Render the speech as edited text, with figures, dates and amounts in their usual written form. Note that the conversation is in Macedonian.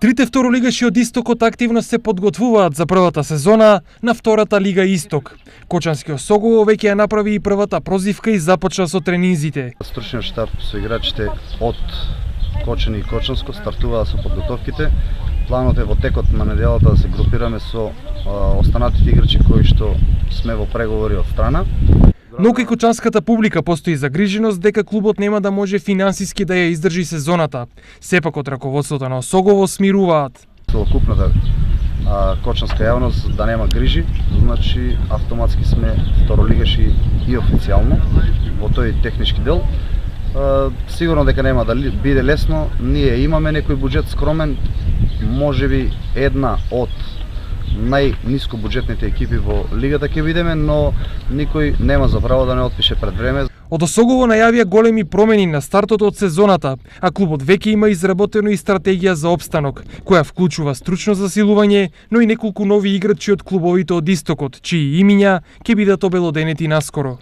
Трите второлигаши од Истокот активно се подготвуваат за првата сезона на втората Лига Исток. Кочански Осогово веќе ја направи и првата прозивка и започна со тренинзите. Стручниот штаб со играчите од Кочани и Кочанско стартуваа со подготовките. Планот е во текот на неделата да се групираме со останатите играчи кои што сме во преговори од страна. Но кај кочанската публика постои загриженост дека клубот нема да може финансиски да ја издржи сезоната. Сепак од раководството на Осогово смируваат. Целокупната кочанска јавност да нема грижи, значи автоматски сме второлигаши и официјално во тој технички дел. Сигурно дека нема да биде лесно, ние имаме некој буџет скромен, можеби една од најниско буџетните екипи во лигата ќе бидеме, но никој нема за право да не отпише пред време. Од Осогово најавија големи промени на стартот од сезоната, а клубот веќе има изработено и стратегија за опстанок, која вклучува стручно засилување, но и неколку нови играчи од клубовите од Истокот, чии имиња ќе бидат обелоденети наскоро.